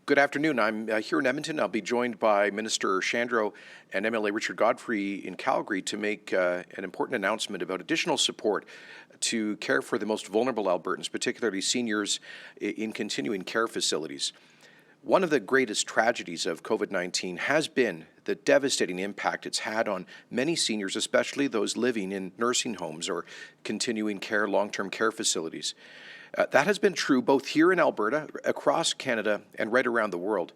Good afternoon. I'm here in Edmonton. I'll be joined by Minister Shandro and MLA Richard Godfrey in Calgary to make an important announcement about additional support to care for the most vulnerable Albertans, particularly seniors in continuing care facilities. One of the greatest tragedies of COVID-19 has been the devastating impact it's had on many seniors, especially those living in nursing homes or continuing care, long-term care facilities. That has been true both here in Alberta, across Canada, and right around the world.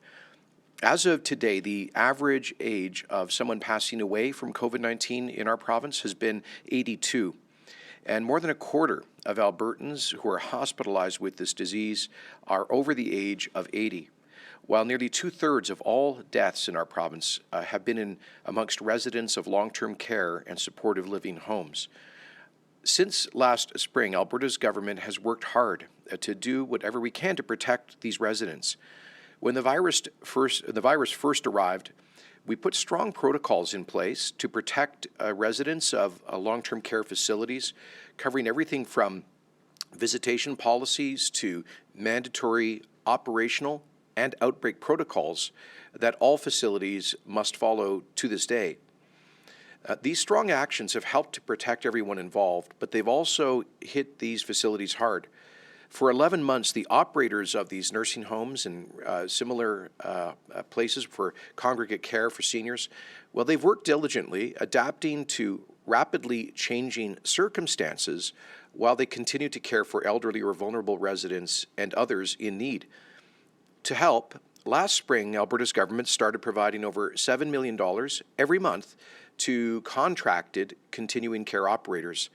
As of today, the average age of someone passing away from COVID-19 in our province has been 82. And more than a quarter of Albertans who are hospitalized with this disease are over the age of 80, while nearly two-thirds of all deaths in our province have been amongst residents of long-term care and supportive living homes. Since last spring, Alberta's government has worked hard to do whatever we can to protect these residents. When the virus first arrived, we put strong protocols in place to protect residents of long-term care facilities, covering everything from visitation policies to mandatory operational and outbreak protocols that all facilities must follow to this day. These strong actions have helped to protect everyone involved, but they've also hit these facilities hard. For 11 months, the operators of these nursing homes and similar places for congregate care for seniors, well, they've worked diligently, adapting to rapidly changing circumstances while they continue to care for elderly or vulnerable residents and others in need. To help, last spring, Alberta's government started providing over $7 million every month to contracted continuing care operators.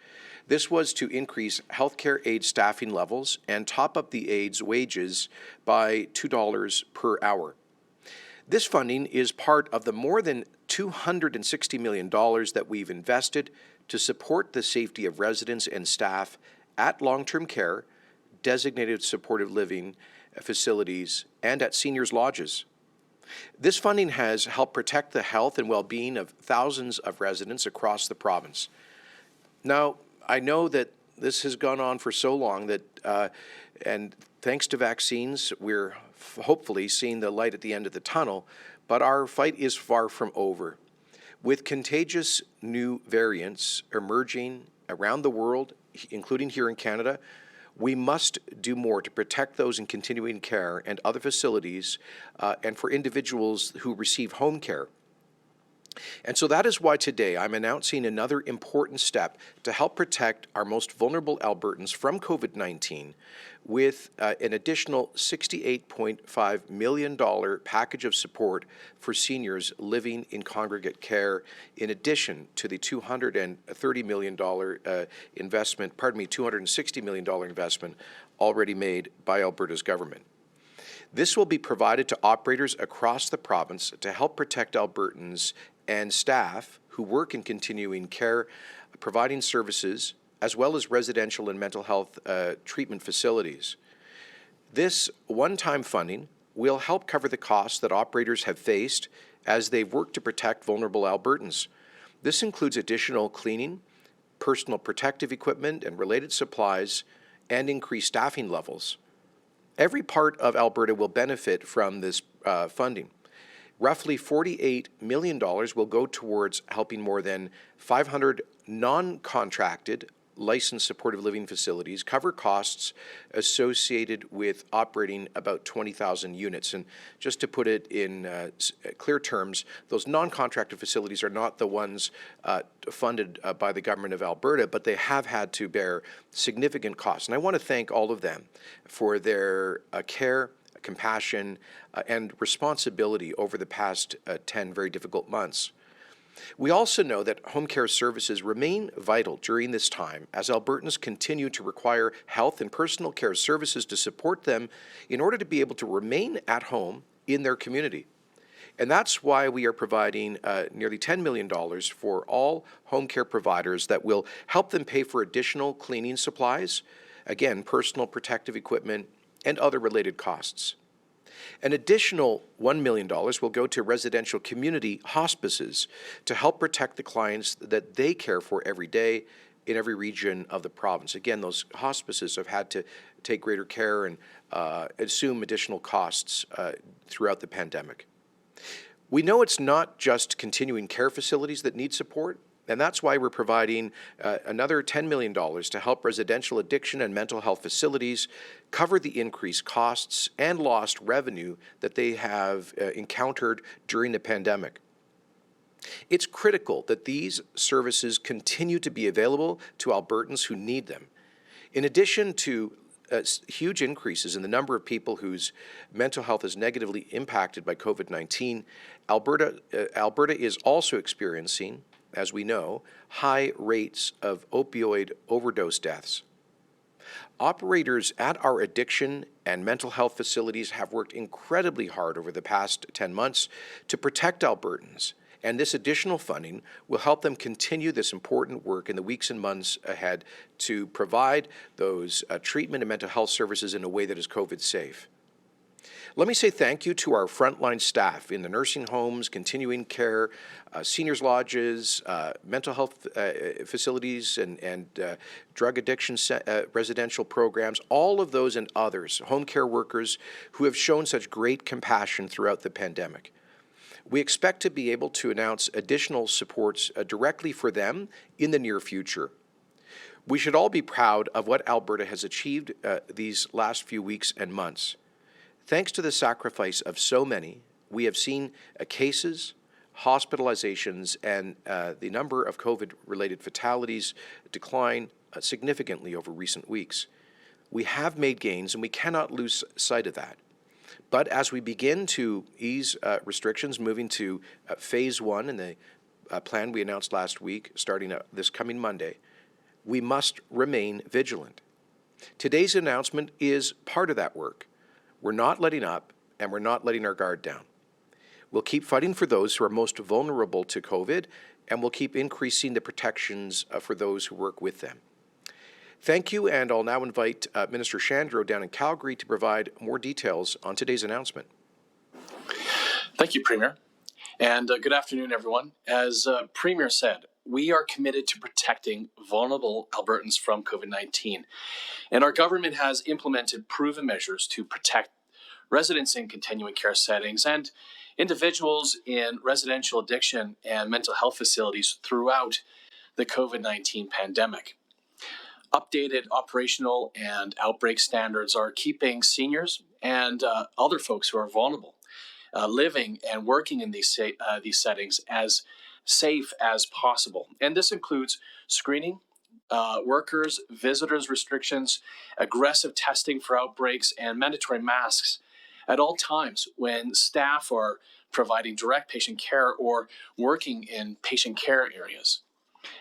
This was to increase healthcare aid staffing levels and top up the aides' wages by $2 per hour. This funding is part of the more than $260 million that we've invested to support the safety of residents and staff at long-term care, designated supportive living facilities, and at seniors' lodges. This funding has helped protect the health and well-being of thousands of residents across the province. Now, I know that this has gone on for so long that, and thanks to vaccines, we're hopefully seeing the light at the end of the tunnel, but our fight is far from over. With contagious new variants emerging around the world, including here in Canada, we must do more to protect those in continuing care and other facilities and for individuals who receive home care. And so that is why today I'm announcing another important step to help protect our most vulnerable Albertans from COVID-19 with an additional $68.5 million package of support for seniors living in congregate care, in addition to the $260 million investment already made by Alberta's government. This will be provided to operators across the province to help protect Albertans and staff who work in continuing care, providing services, as well as residential and mental health treatment facilities. This one-time funding will help cover the costs that operators have faced as they've worked to protect vulnerable Albertans. This includes additional cleaning, personal protective equipment and related supplies, and increased staffing levels. Every part of Alberta will benefit from this funding. Roughly $48 million will go towards helping more than 500 non-contracted licensed supportive living facilities cover costs associated with operating about 20,000 units. And just to put it in clear terms, those non-contracted facilities are not the ones funded by the Government of Alberta, but they have had to bear significant costs. And I want to thank all of them for their care, compassion, and responsibility over the past 10 very difficult months. We also know that home care services remain vital during this time as Albertans continue to require health and personal care services to support them in order to be able to remain at home in their community. And that's why we are providing nearly $10 million for all home care providers that will help them pay for additional cleaning supplies, again, personal protective equipment, and other related costs. An additional $1 million will go to residential community hospices to help protect the clients that they care for every day, in every region of the province. Again, those hospices have had to take greater care and assume additional costs throughout the pandemic. We know it's not just continuing care facilities that need support, and that's why we're providing another $10 million to help residential addiction and mental health facilities cover the increased costs and lost revenue that they have encountered during the pandemic. It's critical that these services continue to be available to Albertans who need them. In addition to huge increases in the number of people whose mental health is negatively impacted by COVID-19, Alberta is also experiencing, as we know, high rates of opioid overdose deaths. Operators at our addiction and mental health facilities have worked incredibly hard over the past 10 months to protect Albertans, and this additional funding will help them continue this important work in the weeks and months ahead to provide those treatment and mental health services in a way that is COVID safe. Let me say thank you to our frontline staff in the nursing homes, continuing care, seniors lodges, mental health facilities, and drug addiction residential programs, all of those and others, home care workers who have shown such great compassion throughout the pandemic. We expect to be able to announce additional supports directly for them in the near future. We should all be proud of what Alberta has achieved these last few weeks and months. Thanks to the sacrifice of so many, we have seen cases, hospitalizations, and the number of COVID-related fatalities decline significantly over recent weeks. We have made gains, and we cannot lose sight of that. But as we begin to ease restrictions, moving to phase one in the plan we announced last week, starting this coming Monday, we must remain vigilant. Today's announcement is part of that work. We're not letting up, and we're not letting our guard down. We'll keep fighting for those who are most vulnerable to COVID, and we'll keep increasing the protections for those who work with them. Thank you, and I'll now invite Minister Shandro down in Calgary to provide more details on today's announcement. Thank you, Premier, and good afternoon, everyone. As Premier said, we are committed to protecting vulnerable Albertans from COVID-19, and our government has implemented proven measures to protect residents in continuing care settings and individuals in residential addiction and mental health facilities throughout the COVID-19 pandemic. Updated operational and outbreak standards are keeping seniors and other folks who are vulnerable living and working in these settings as safe as possible. And this includes screening workers, visitors restrictions, aggressive testing for outbreaks, and mandatory masks at all times when staff are providing direct patient care or working in patient care areas.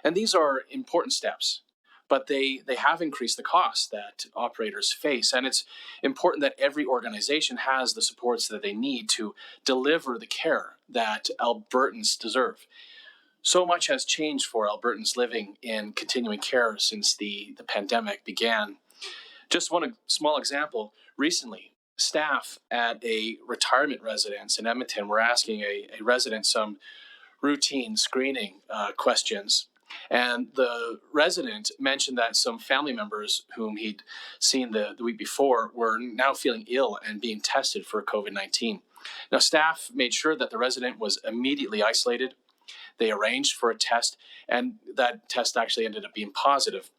And these are important steps, but they have increased the costs that operators face. And it's important that every organization has the supports that they need to deliver the care that Albertans deserve. So much has changed for Albertans living in continuing care since the pandemic began. Just one small example, recently, staff at a retirement residence in Edmonton were asking a resident some routine screening questions. And the resident mentioned that some family members whom he'd seen the week before were now feeling ill and being tested for COVID-19. Now, staff made sure that the resident was immediately isolated. They arranged for a test, and that test actually ended up being positive.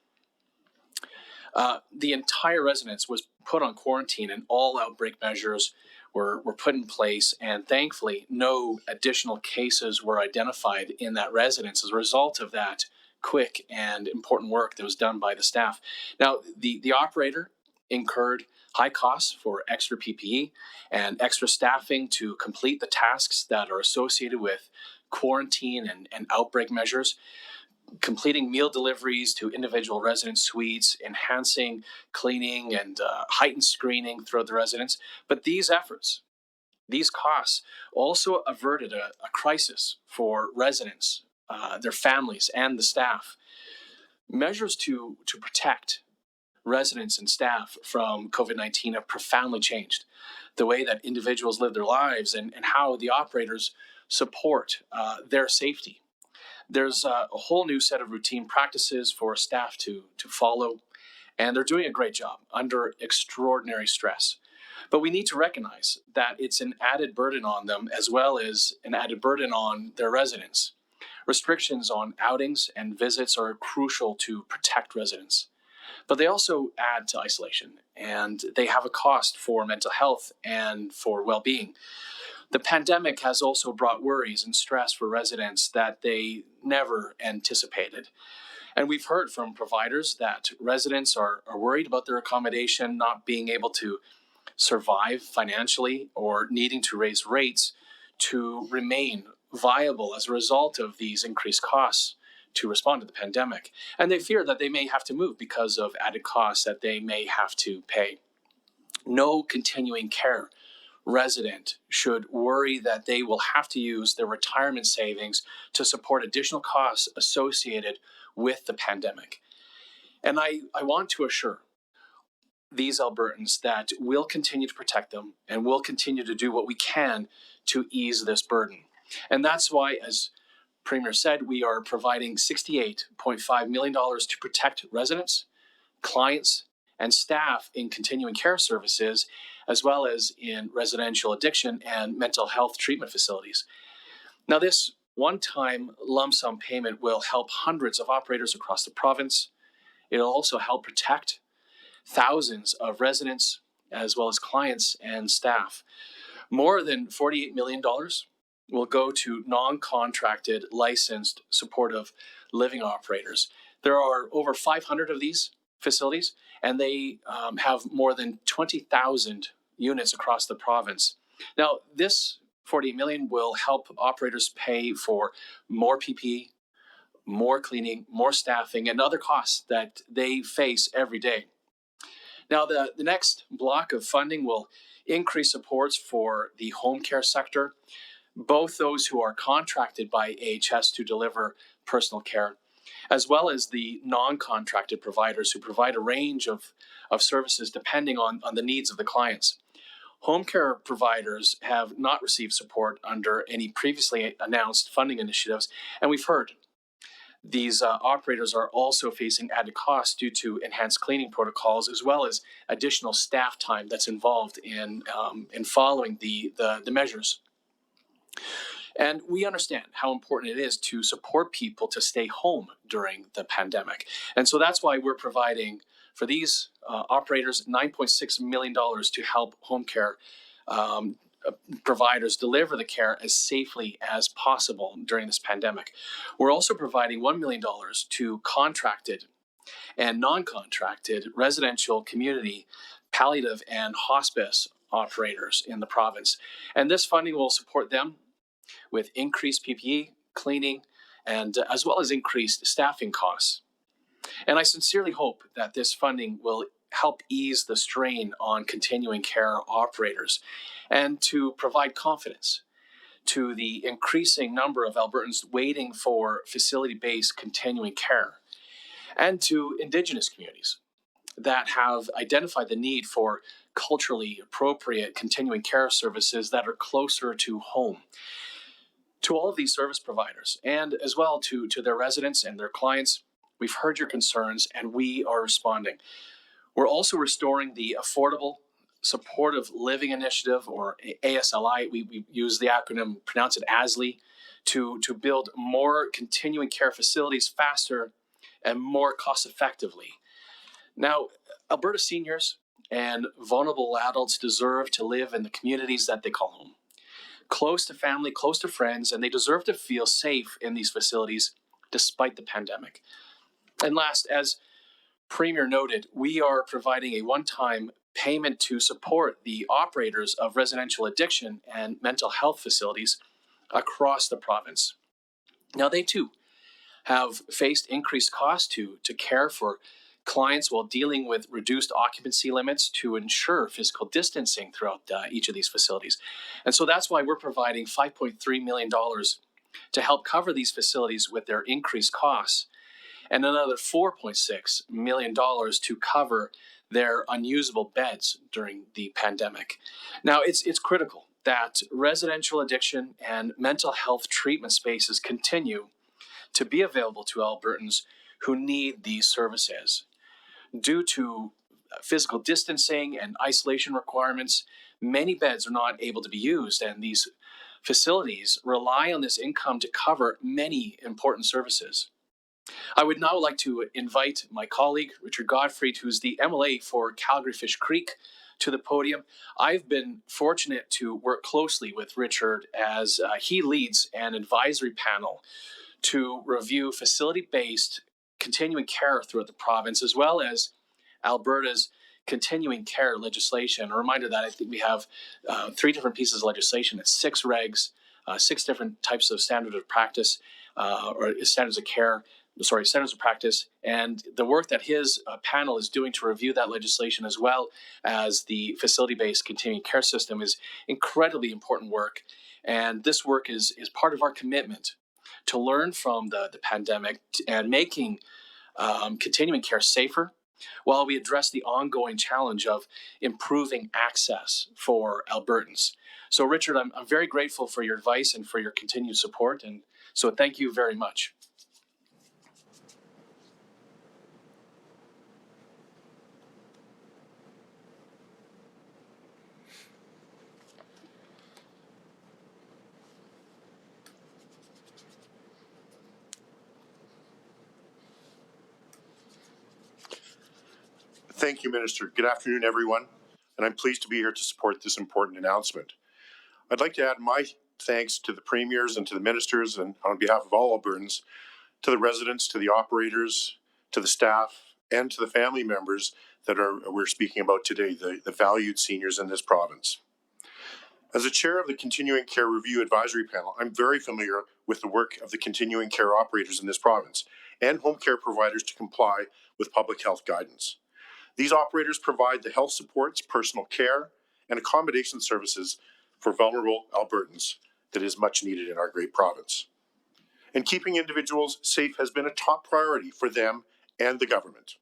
The entire residence was put on quarantine, and all outbreak measures were put in place, and thankfully no additional cases were identified in that residence as a result of that quick and important work that was done by the staff. Now, the operator incurred high costs for extra PPE and extra staffing to complete the tasks that are associated with quarantine and outbreak measures, completing meal deliveries to individual resident suites, enhancing cleaning and heightened screening throughout the residence. But these efforts, these costs, also averted a crisis for residents, their families, and the staff. Measures to protect residents and staff from COVID-19 have profoundly changed the way that individuals live their lives and how the operators support their safety. There's a whole new set of routine practices for staff to follow, and they're doing a great job under extraordinary stress. But we need to recognize that it's an added burden on them as well as an added burden on their residents. Restrictions on outings and visits are crucial to protect residents, but they also add to isolation, and they have a cost for mental health and for well-being. The pandemic has also brought worries and stress for residents that they never anticipated. And we've heard from providers that residents are worried about their accommodation not being able to survive financially or needing to raise rates to remain viable as a result of these increased costs to respond to the pandemic. And they fear that they may have to move because of added costs that they may have to pay. No continuing care resident should worry that they will have to use their retirement savings to support additional costs associated with the pandemic. And I want to assure these Albertans that we'll continue to protect them and we'll continue to do what we can to ease this burden. And that's why, as Premier said, we are providing $68.5 million to protect residents, clients, and staff in continuing care services, as well as in residential addiction and mental health treatment facilities. Now, this one-time lump sum payment will help hundreds of operators across the province. It'll also help protect thousands of residents, as well as clients and staff. More than $48 million will go to non-contracted, licensed supportive living operators. There are over 500 of these facilities, and they have more than 20,000 units across the province. Now, this $48 million will help operators pay for more PPE, more cleaning, more staffing, and other costs that they face every day. Now, the next block of funding will increase supports for the home care sector, both those who are contracted by AHS to deliver personal care, as well as the non-contracted providers who provide a range of services depending on the needs of the clients. Home care providers have not received support under any previously announced funding initiatives, and we've heard these operators are also facing added costs due to enhanced cleaning protocols, as well as additional staff time that's involved in following the measures. And we understand how important it is to support people to stay home during the pandemic. And so that's why we're providing for these operators $9.6 million to help home care providers deliver the care as safely as possible during this pandemic. We're also providing $1 million to contracted and non-contracted residential, community, palliative, and hospice operators in the province. And this funding will support them with increased PPE, cleaning, and as well as increased staffing costs. And I sincerely hope that this funding will help ease the strain on continuing care operators and to provide confidence to the increasing number of Albertans waiting for facility-based continuing care, and to Indigenous communities that have identified the need for culturally appropriate continuing care services that are closer to home. To all of these service providers, and as well to their residents and their clients, we've heard your concerns and we are responding. We're also restoring the Affordable Supportive Living Initiative, or ASLI. We use the acronym, pronounce it ASLI, to build more continuing care facilities faster and more cost effectively. Now, Alberta seniors and vulnerable adults deserve to live in the communities that they call home, close to family, close to friends, and they deserve to feel safe in these facilities despite the pandemic. And last, as Premier noted, we are providing a one-time payment to support the operators of residential addiction and mental health facilities across the province. Now, they too have faced increased costs to care for clients while dealing with reduced occupancy limits to ensure physical distancing throughout each of these facilities. And so that's why we're providing $5.3 million to help cover these facilities with their increased costs, and another $4.6 million to cover their unusable beds during the pandemic. Now, it's critical that residential addiction and mental health treatment spaces continue to be available to Albertans who need these services. Due to physical distancing and isolation requirements, many beds are not able to be used, and these facilities rely on this income to cover many important services. I would now like to invite my colleague, Richard Godfrey, who's the MLA for Calgary Fish Creek, to the podium. I've been fortunate to work closely with Richard as he leads an advisory panel to review facility-based continuing care throughout the province, as well as Alberta's continuing care legislation. A reminder that I think we have 3 different pieces of legislation. It's 6 regs, 6 different types of standard of practice, or standards of care, standards of practice, and the work that his panel is doing to review that legislation, as well as the facility-based continuing care system, is incredibly important work. And this work is part of our commitment to learn from the pandemic and making continuing care safer, while we address the ongoing challenge of improving access for Albertans. So, Richard, I'm very grateful for your advice and for your continued support, and so thank you very much. Thank you, Minister. Good afternoon, everyone, and I'm pleased to be here to support this important announcement. I'd like to add my thanks to the premiers and to the ministers, and on behalf of all Albertans, to the residents, to the operators, to the staff, and to the family members that we're speaking about today, the valued seniors in this province. As the chair of the Continuing Care Review Advisory Panel, I'm very familiar with the work of the continuing care operators in this province and home care providers to comply with public health guidance. These operators provide the health supports, personal care, and accommodation services for vulnerable Albertans that is much needed in our great province. And keeping individuals safe has been a top priority for them and the government.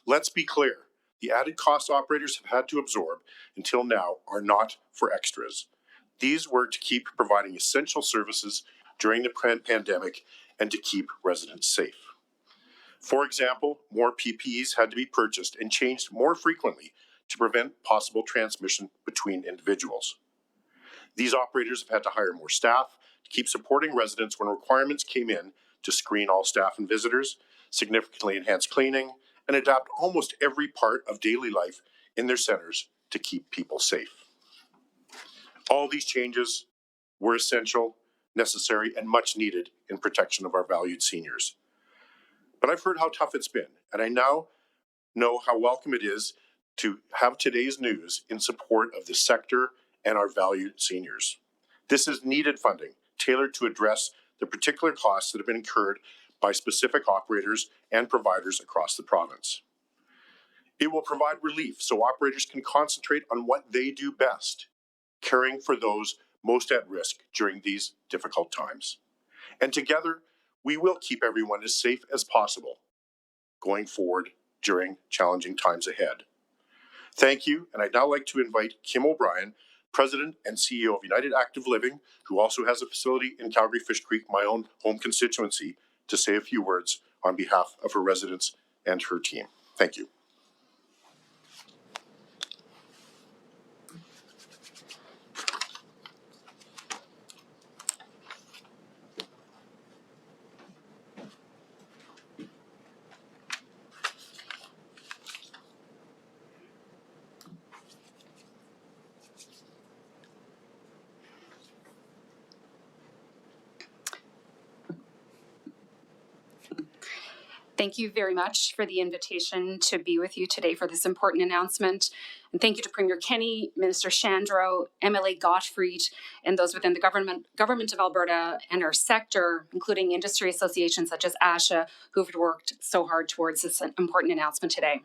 Let's be clear, the added costs operators have had to absorb until now are not for extras. These were to keep providing essential services during the pandemic and to keep residents safe. For example, more PPEs had to be purchased and changed more frequently to prevent possible transmission between individuals. These operators have had to hire more staff to keep supporting residents when requirements came in to screen all staff and visitors, significantly enhance cleaning, and adapt almost every part of daily life in their centers to keep people safe. All these changes were essential, necessary, and much needed in protection of our valued seniors. But I've heard how tough it's been, and I now know how welcome it is to have today's news in support of the sector and our valued seniors. This is needed funding, tailored to address the particular costs that have been incurred by specific operators and providers across the province. It will provide relief so operators can concentrate on what they do best, caring for those most at risk during these difficult times. And together, we will keep everyone as safe as possible going forward during challenging times ahead. Thank you, and I'd now like to invite Kim O'Brien, President and CEO of United Active Living, who also has a facility in Calgary Fish Creek, my own home constituency, to say a few words on behalf of her residents and her team. Thank you. Thank you very much for the invitation to be with you today for this important announcement. And thank you to Premier Kenney, Minister Shandro, MLA Gottfried, and those within the government of Alberta and our sector, including industry associations such as ASHA, who've worked so hard towards this important announcement today.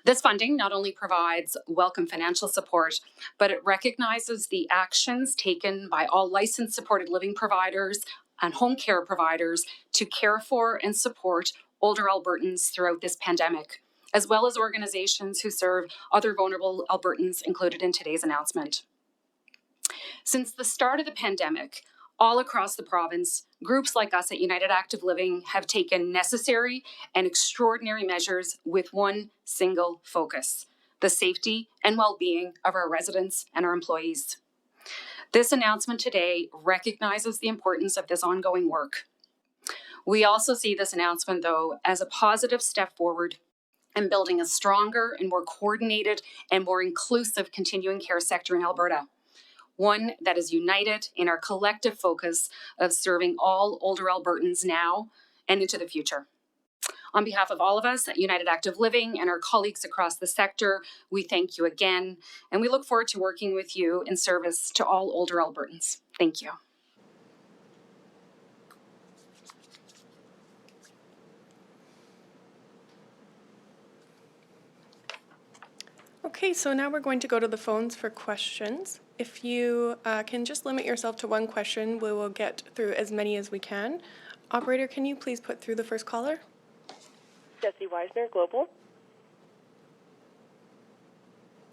This funding not only provides welcome financial support, but it recognizes the actions taken by all licensed supported living providers and home care providers to care for and support older Albertans throughout this pandemic, as well as organizations who serve other vulnerable Albertans included in today's announcement. Since the start of the pandemic, All across the province, groups like us at United Active Living have taken necessary and extraordinary measures with one single focus: the safety and well-being of our residents and our employees. This announcement today recognizes the importance of this ongoing work. We also see this announcement, though, as a positive step forward in building a stronger and more coordinated and more inclusive continuing care sector in Alberta. One that is united in our collective focus of serving all older Albertans now and into the future. On behalf of all of us at United Active Living and our colleagues across the sector, we thank you again, and we look forward to working with you in service to all older Albertans. Thank you. Okay, so now we're going to go to the phones for questions. If you can just limit yourself to one question, we will get through as many as we can. Operator, can you please put through the first caller? Jesse Weisner, Global.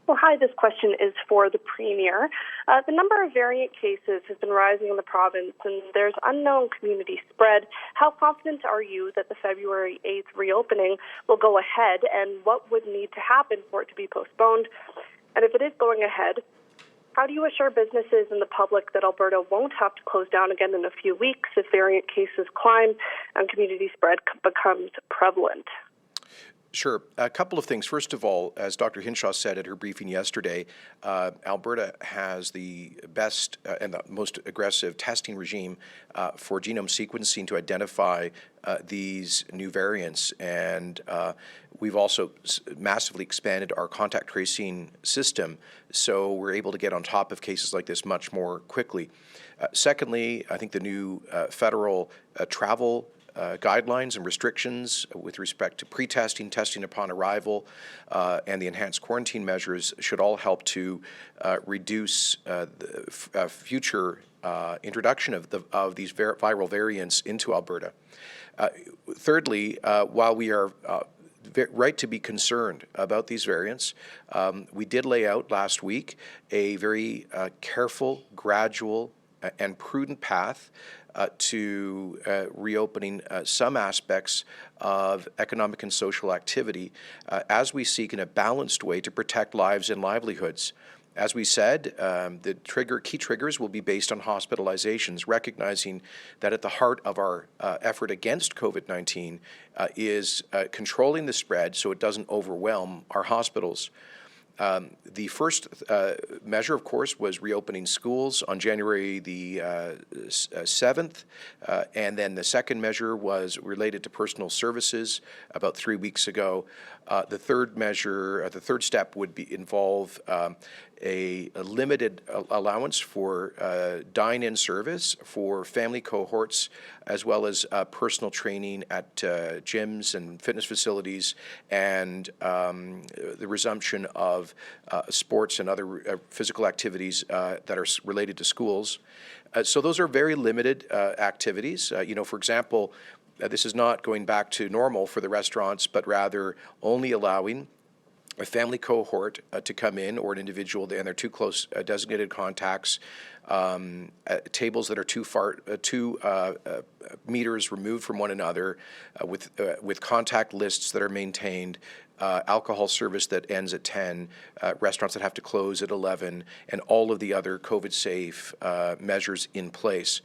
Well, hi, this question is for the Premier. The number of variant cases has been rising in the province, and there's unknown community spread. How confident are you that the February 8th reopening will go ahead, and what would need to happen for it to be postponed? And if it is going ahead, how do you assure businesses and the public that Alberta won't have to close down again in a few weeks if variant cases climb and community spread becomes prevalent? Sure. A couple of things. First of all, as Dr. Hinshaw said at her briefing yesterday, Alberta has the best and the most aggressive testing regime for genome sequencing to identify these new variants. And we've also massively expanded our contact tracing system, so we're able to get on top of cases like this much more quickly. Secondly, I think the new federal travel guidelines and restrictions with respect to pre-testing, testing upon arrival, and the enhanced quarantine measures should all help to reduce the future introduction of these viral variants into Alberta. Thirdly, while we are right to be concerned about these variants, we did lay out last week a very careful, gradual, and prudent path to reopening some aspects of economic and social activity as we seek in a balanced way to protect lives and livelihoods. As we said, the key triggers will be based on hospitalizations, recognizing that at the heart of our effort against COVID-19 is controlling the spread so it doesn't overwhelm our hospitals. The first measure, of course, was reopening schools on January the 7th, and then the second measure was related to personal services about 3 weeks ago. The third measure, the third step would involve a limited allowance for dine-in service for family cohorts, as well as personal training at gyms and fitness facilities, and the resumption of sports and other physical activities that are related to schools. So those are very limited activities. For example, this is not going back to normal for the restaurants, but rather only allowing a family cohort to come in, or an individual and their two close designated contacts, tables that are 2 meters removed from one another, with contact lists that are maintained, alcohol service that ends at 10, restaurants that have to close at 11, and all of the other COVID-safe measures in place.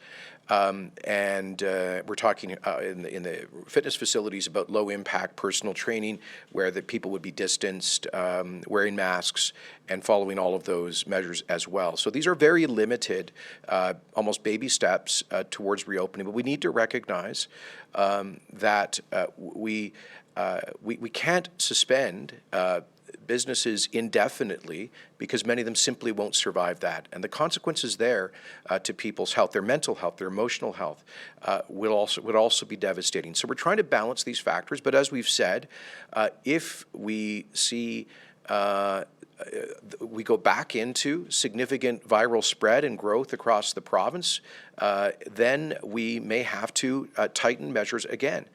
And we're talking in the fitness facilities about low-impact personal training, where the people would be distanced, wearing masks, and following all of those measures as well. So these are very limited, almost baby steps towards reopening. But we need to recognize that we can't suspend businesses indefinitely, because many of them simply won't survive that. And the consequences there to people's health, their mental health, their emotional health, would also be devastating. So we're trying to balance these factors. But as we've said, if we see we go back into significant viral spread and growth across the province, then we may have to tighten measures again.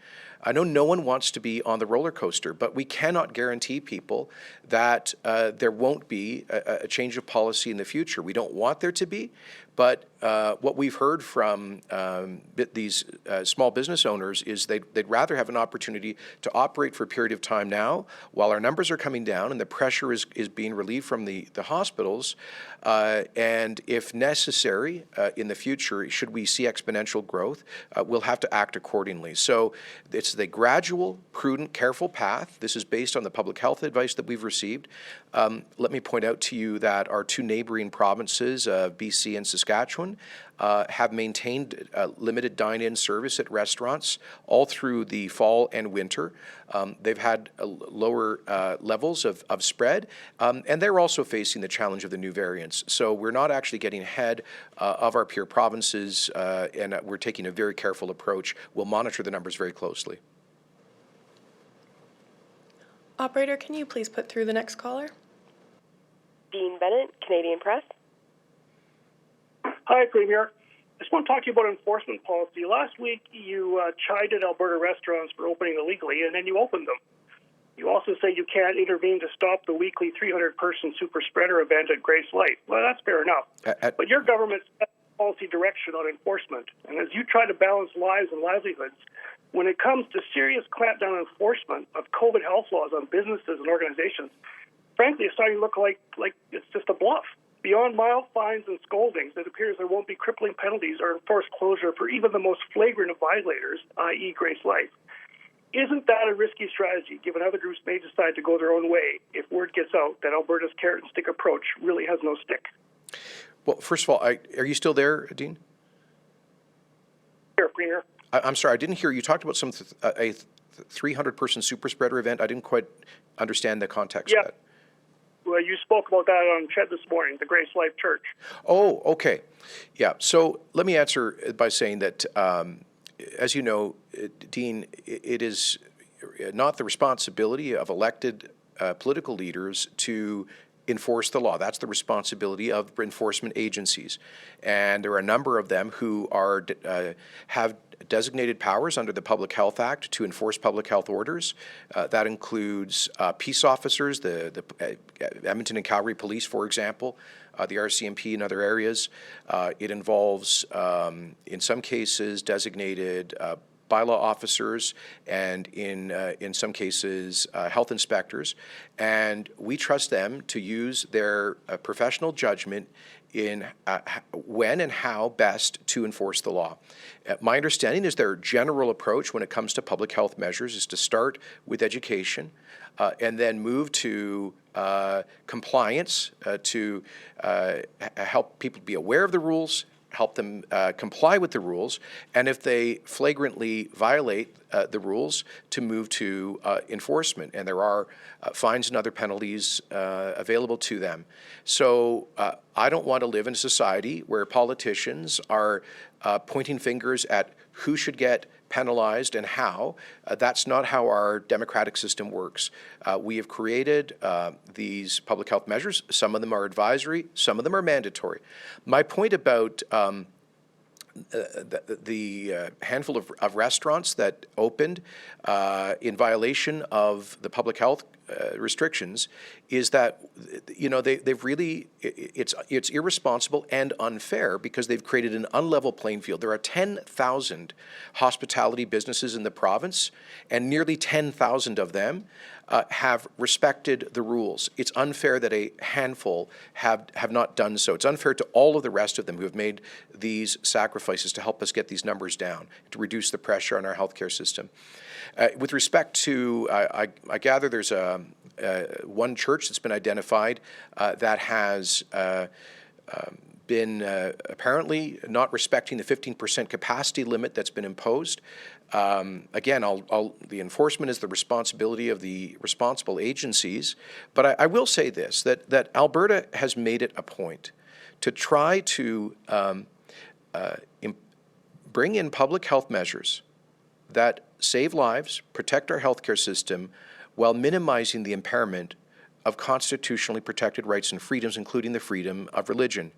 I know no one wants to be on the roller coaster, but we cannot guarantee people that there won't be a change of policy in the future. We don't want there to be, but what we've heard from these small business owners is they'd rather have an opportunity to operate for a period of time now while our numbers are coming down and the pressure is being relieved from the hospitals. And if necessary, in the future, should we see exponential growth, we'll have to act accordingly. So it's the gradual, prudent, careful path. This is based on the public health advice that we've received. Let me point out to you that our two neighboring provinces, BC and Saskatchewan, have maintained limited dine-in service at restaurants all through the fall and winter. They've had lower levels of spread, and they're also facing the challenge of the new variants. So we're not actually getting ahead of our peer provinces, and we're taking a very careful approach. We'll monitor the numbers very closely. Operator, can you please put through the next caller? Dean Bennett, Canadian Press. Hi, Premier. I just want to talk to you about enforcement policy. Last week, you chided Alberta restaurants for opening illegally, and then you opened them. You also say you can't intervene to stop the weekly 300-person super spreader event at Grace Light. Well, that's fair enough. But your government set policy direction on enforcement, and as you try to balance lives and livelihoods, when it comes to serious clampdown enforcement of COVID health laws on businesses and organizations, frankly, it's starting to look like it's just a bluff. Beyond mild fines and scoldings, it appears there won't be crippling penalties or enforced closure for even the most flagrant of violators, i.e. Grace Life. Isn't that a risky strategy, given other groups may decide to go their own way if word gets out that Alberta's carrot and stick approach really has no stick? Well, first of all, are you still there, Dean? Here, Premier. I'm sorry, I didn't hear you talked about a 300-person super spreader event. I didn't quite understand the context of that. Well, you spoke about that on Ched this morning, the Grace Life Church. Oh, okay. Yeah, so let me answer by saying that, as you know, Dean, it is not the responsibility of elected political leaders to enforce the law. That's the responsibility of enforcement agencies. And there are a number of them who have designated powers under the Public Health Act to enforce public health orders. That includes peace officers, the Edmonton and Calgary Police, for example, the RCMP in other areas. It involves, in some cases, designated bylaw officers, and in some cases, health inspectors. And we trust them to use their professional judgment in when and how best to enforce the law. My understanding is their general approach when it comes to public health measures is to start with education and then move to compliance to help people be aware of the rules, help them comply with the rules, and if they flagrantly violate the rules, to move to enforcement. And there are fines and other penalties available to them. So I don't want to live in a society where politicians are pointing fingers at who should get penalized and how. That's not how our democratic system works. We have created these public health measures. Some of them are advisory, some of them are mandatory. My point about the handful of restaurants that opened in violation of the public health restrictions is that, you know, they've really, it's irresponsible and unfair because they've created an unlevel playing field. There are 10,000 hospitality businesses in the province, and nearly 10,000 of them have respected the rules. It's unfair that a handful have not done so. It's unfair to all of the rest of them who have made these sacrifices to help us get these numbers down, to reduce the pressure on our healthcare system. With respect to, I gather there's one church that's been identified that has been apparently not respecting the 15% capacity limit that's been imposed. Again, the enforcement is the responsibility of the responsible agencies, but I will say this, that Alberta has made it a point to try to bring in public health measures that save lives, protect our healthcare system, while minimizing the impairment of constitutionally protected rights and freedoms, including the freedom of religion.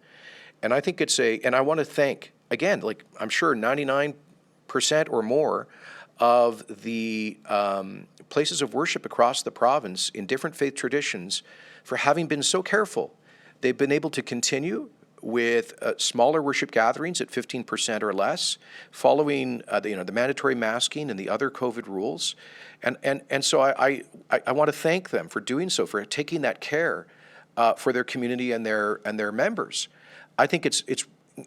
And I think and I want to thank, again, like I'm sure 99% or more of the places of worship across the province in different faith traditions for having been so careful. They've been able to continue with smaller worship gatherings at 15% or less, following the mandatory masking and the other COVID rules. And so I want to thank them for doing so, for taking that care for their community and their members. I think it's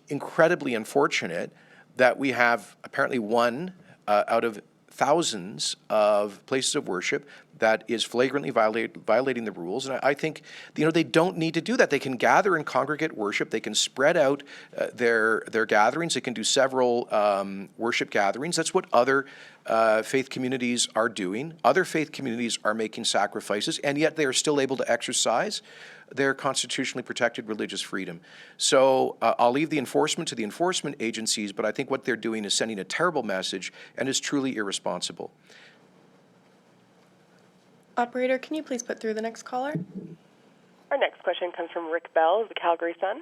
incredibly unfortunate that we have apparently one out of thousands of places of worship that is flagrantly violating the rules. And I think, they don't need to do that. They can gather in congregate worship. They can spread out their gatherings. They can do several worship gatherings. That's what other faith communities are doing. Other faith communities are making sacrifices, and yet they are still able to exercise their constitutionally protected religious freedom. So I'll leave the enforcement to the enforcement agencies, but I think what they're doing is sending a terrible message and is truly irresponsible. Operator, can you please put through the next caller? Our next question comes from Rick Bell of the Calgary Sun.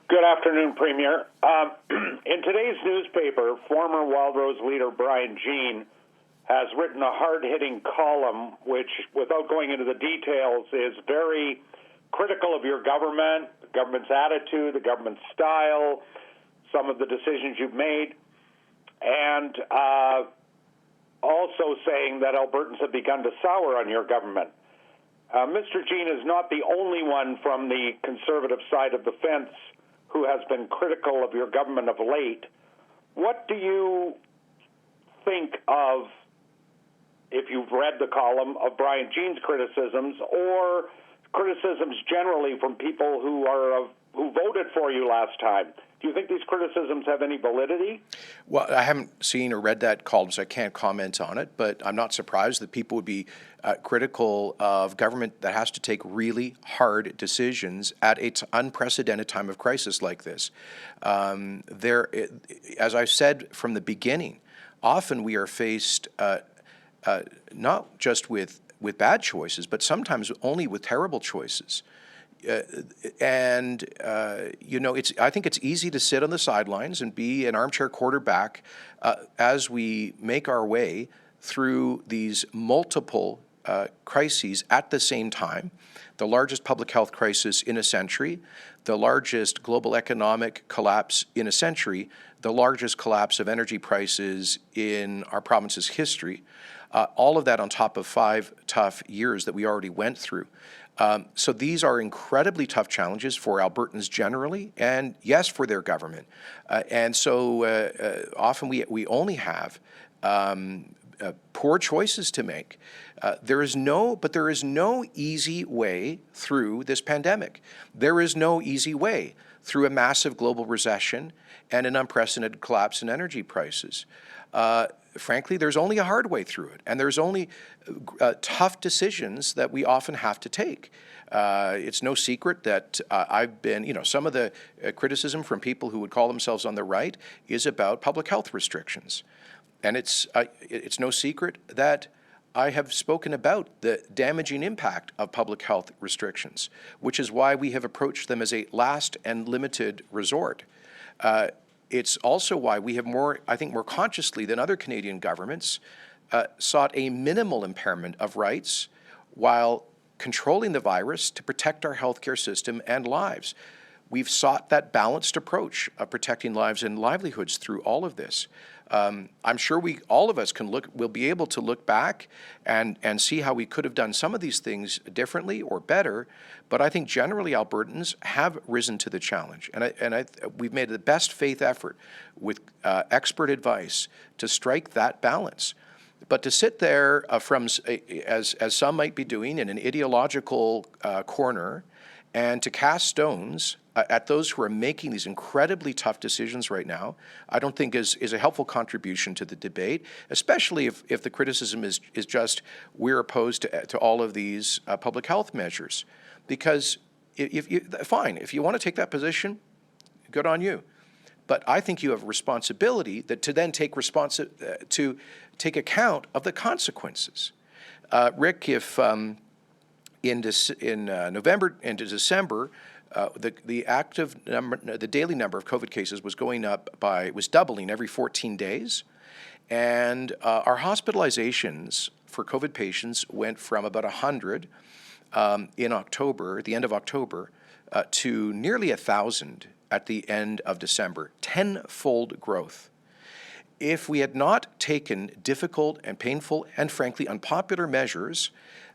Good afternoon, Premier. In today's newspaper, former Wildrose leader Brian Jean has written a hard-hitting column which, without going into the details, is very critical of your government, the government's attitude, the government's style, some of the decisions you've made, and also saying that Albertans have begun to sour on your government. Mr. Jean is not the only one from the conservative side of the fence who has been critical of your government of late. What do you think of, if you've read the column, of Brian Jean's criticisms or criticisms generally from people who voted for you last time? Do you think these criticisms have any validity? Well, I haven't seen or read that column, so I can't comment on it, but I'm not surprised that people would be critical of government that has to take really hard decisions at an unprecedented time of crisis like this. As I've said from the beginning, often we are faced not just with bad choices, but sometimes only with terrible choices. I think it's easy to sit on the sidelines and be an armchair quarterback as we make our way through these multiple crises at the same time. The largest public health crisis in a century, the largest global economic collapse in a century, the largest collapse of energy prices in our province's history. All of that on top of 5 tough years that we already went through. So these are incredibly tough challenges for Albertans generally, and yes, for their government. And so often we only have poor choices to make. There is no easy way through this pandemic. There is no easy way through a massive global recession and an unprecedented collapse in energy prices. Frankly, there's only a hard way through it, and there's only tough decisions that we often have to take. It's no secret that I've been, some of the criticism from people who would call themselves on the right is about public health restrictions. And it's no secret that I have spoken about the damaging impact of public health restrictions, which is why we have approached them as a last and limited resort. It's also why we have more consciously than other Canadian governments, sought a minimal impairment of rights while controlling the virus to protect our healthcare system and lives. We've sought that balanced approach of protecting lives and livelihoods through all of this. I'm sure all of us will be able to look back and see how we could have done some of these things differently or better, but I think generally Albertans have risen to the challenge, and we've made the best faith effort with expert advice to strike that balance. But to sit there as some might be doing in an ideological corner and to cast stones at those who are making these incredibly tough decisions right now, I don't think is a helpful contribution to the debate, especially if the criticism is just we're opposed to all of these public health measures. Because if you want to take that position, good on you. But I think you have a responsibility to then take account of the consequences. Rick, if in November into December, the daily number of COVID cases was doubling every 14 days, And our hospitalizations for COVID patients went from about 100 in October, the end of October, to nearly 1,000 at the end of December. Tenfold growth. If we had not taken difficult and painful and frankly unpopular measures,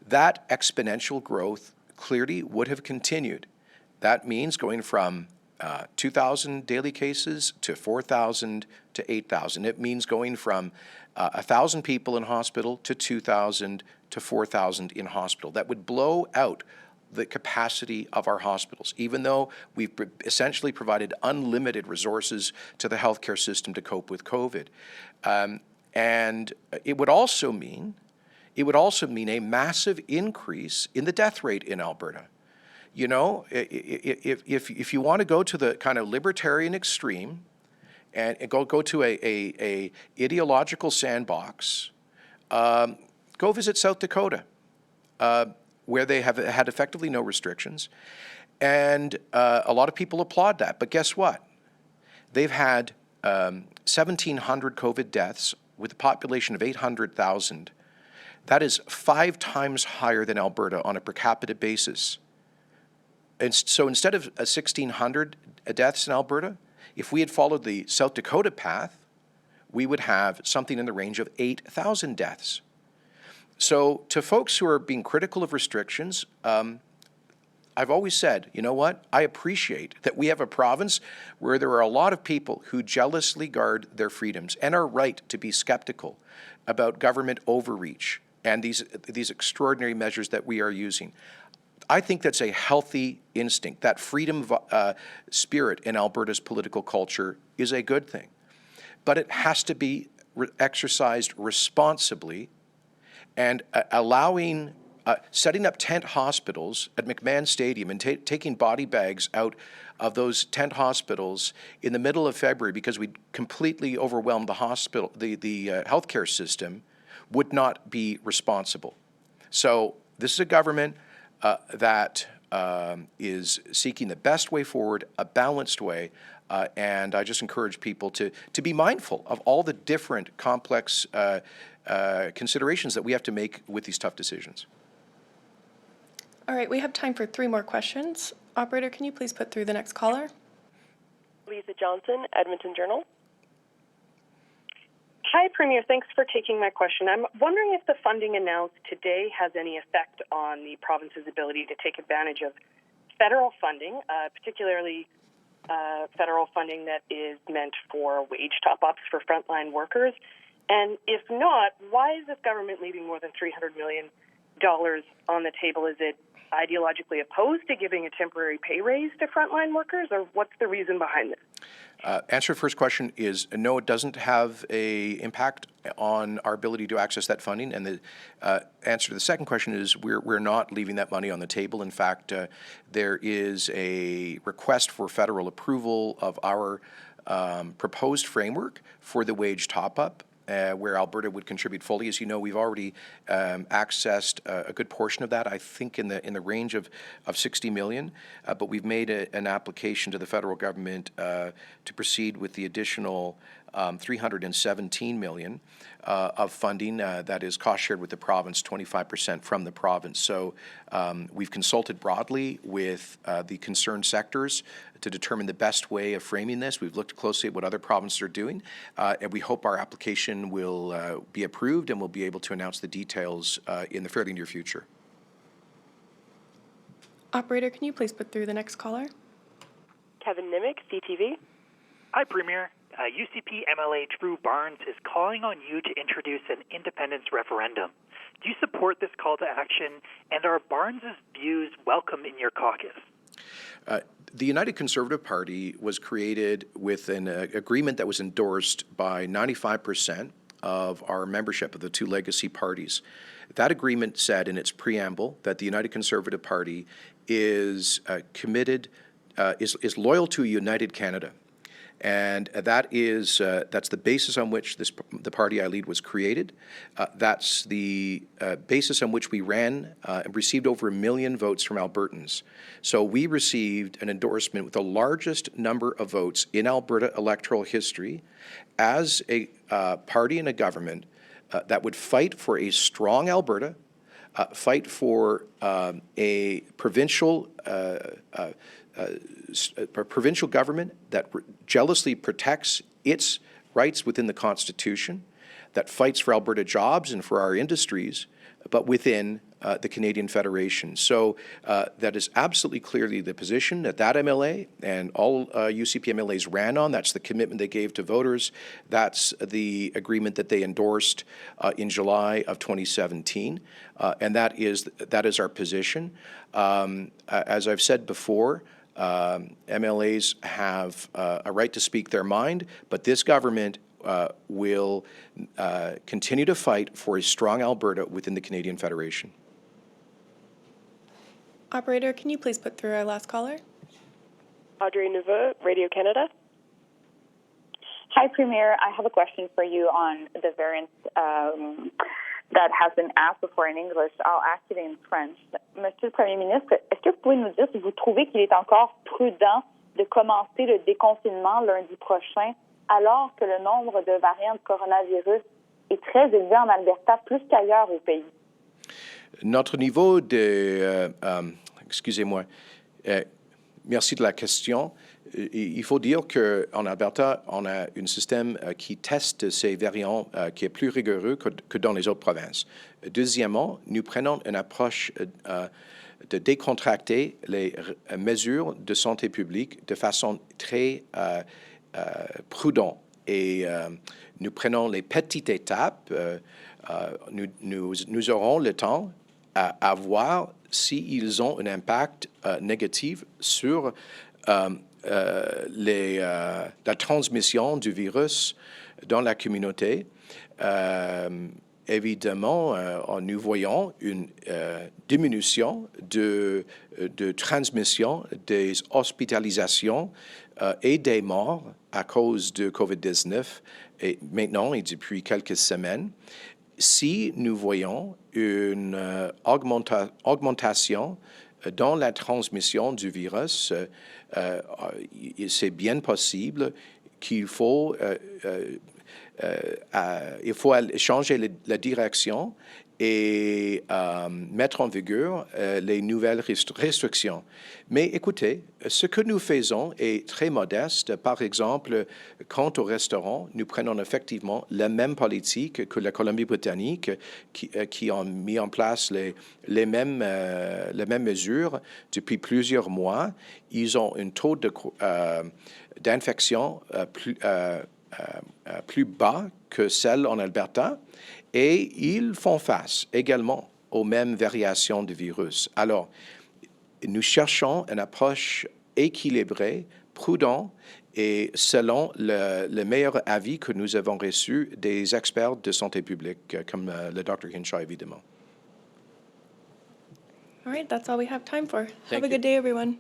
that exponential growth clearly would have continued. That means going from 2,000 daily cases to 4,000 to 8,000. It means going from 1,000 people in hospital to 2,000 to 4,000 in hospital. That would blow out the capacity of our hospitals, even though we've essentially provided unlimited resources to the healthcare system to cope with COVID. And it would also mean a massive increase in the death rate in Alberta. You know, if you want to go to the kind of libertarian extreme and go to a ideological sandbox, go visit South Dakota, where they have had effectively no restrictions. And a lot of people applaud that. But guess what? They've had 1,700 COVID deaths with a population of 800,000. That is 5 times higher than Alberta on a per capita basis. And so instead of 1,600 deaths in Alberta, if we had followed the South Dakota path, we would have something in the range of 8,000 deaths. So to folks who are being critical of restrictions, I've always said, you know what? I appreciate that we have a province where there are a lot of people who jealously guard their freedoms and are right to be skeptical about government overreach and these extraordinary measures that we are using. I think that's a healthy instinct. That freedom spirit in Alberta's political culture is a good thing. But it has to be exercised responsibly, and allowing, setting up tent hospitals at McMahon Stadium and taking body bags out of those tent hospitals in the middle of February because we completely overwhelmed the hospital, the healthcare system, would not be responsible. So this is a government that is seeking the best way forward, a balanced way, and I just encourage people to be mindful of all the different complex considerations that we have to make with these tough decisions. All right, we have time for 3 more questions. Operator, can you please put through the next caller? Lisa Johnson, Edmonton Journal. Hi, Premier. Thanks for taking my question. I'm wondering if the funding announced today has any effect on the province's ability to take advantage of federal funding, particularly federal funding that is meant for wage top-ups for frontline workers. And if not, why is this government leaving more than $300 million on the table? Is it ideologically opposed to giving a temporary pay raise to frontline workers, or what's the reason behind this? Answer to the first question is no, it doesn't have an impact on our ability to access that funding. And the answer to the second question is we're not leaving that money on the table. In fact, there is a request for federal approval of our proposed framework for the wage top-up, where Alberta would contribute fully. As you know, we've already accessed a good portion of that, I think in the range of 60 million, but we've made an application to the federal government to proceed with the additional 317 million of funding that is cost shared with the province, 25% from the province. So we've consulted broadly with the concerned sectors to determine the best way of framing this. We've looked closely at what other provinces are doing, and we hope our application will be approved and we'll be able to announce the details in the fairly near future. Operator, can you please put through the next caller? Kevin Nimick, CTV. Hi, Premier. UCP MLA Drew Barnes is calling on you to introduce an independence referendum. Do you support this call to action, and are Barnes' views welcome in your caucus? The United Conservative Party was created with an agreement that was endorsed by 95% of our membership of the 2 legacy parties. That agreement said in its preamble that the United Conservative Party is committed, is loyal to a united Canada. And that's the basis on which the party I lead was created. That's the basis on which we ran and received over 1 million votes from Albertans. So we received an endorsement with the largest number of votes in Alberta electoral history as a party and a government that would fight for a strong Alberta, fight for a provincial government that jealously protects its rights within the Constitution, that fights for Alberta jobs and for our industries, but within the Canadian Federation. So that is absolutely clearly the position that MLA and all UCP MLAs ran on. That's the commitment they gave to voters. That's the agreement that they endorsed in July of 2017. And that is our position. As I've said before, MLAs have a right to speak their mind, but this government will continue to fight for a strong Alberta within the Canadian Federation. Operator, can you please put through our last caller? Audrey Nouveau, Radio Canada. Hi, Premier. I have a question for you on the variants that has been asked before in English. I'll ask it in French. Monsieur le Premier ministre, est-ce que vous pouvez nous dire si vous trouvez qu'il est encore prudent de commencer le déconfinement lundi prochain alors que le nombre de variants de coronavirus est très élevé en Alberta, plus qu'ailleurs au pays? Notre niveau de... excusez-moi. Merci de la question. Il faut dire qu'en Alberta, on a un système qui teste ces variants qui est plus rigoureux que dans les autres provinces. Deuxièmement, nous prenons une approche de décontracter les mesures de santé publique de façon très prudente. Et nous prenons les petites étapes. Nous aurons le temps à voir s'ils ont un impact négatif sur la transmission du virus dans la communauté. Évidemment, nous voyons une diminution de transmission des hospitalisations et des morts à cause de COVID-19 et maintenant et depuis quelques semaines. Si nous voyons une augmentation dans la transmission du virus, c'est bien possible qu'il faut changer la direction et mettre en vigueur les nouvelles restrictions. Mais écoutez, ce que nous faisons est très modeste. Par exemple, quant au restaurant, nous prenons effectivement la même politique que la Colombie-Britannique qui ont mis en place les mêmes mesures depuis plusieurs mois. Ils ont un taux d'infection plus bas que celle en Alberta et ils font face également aux mêmes variations du virus. Alors, nous cherchons une approche équilibrée, prudente et selon le meilleur avis que nous avons reçu des experts de santé publique, comme le Dr. Hinshaw, évidemment. All right, that's all we have time for. Thank Have a you. good day, everyone.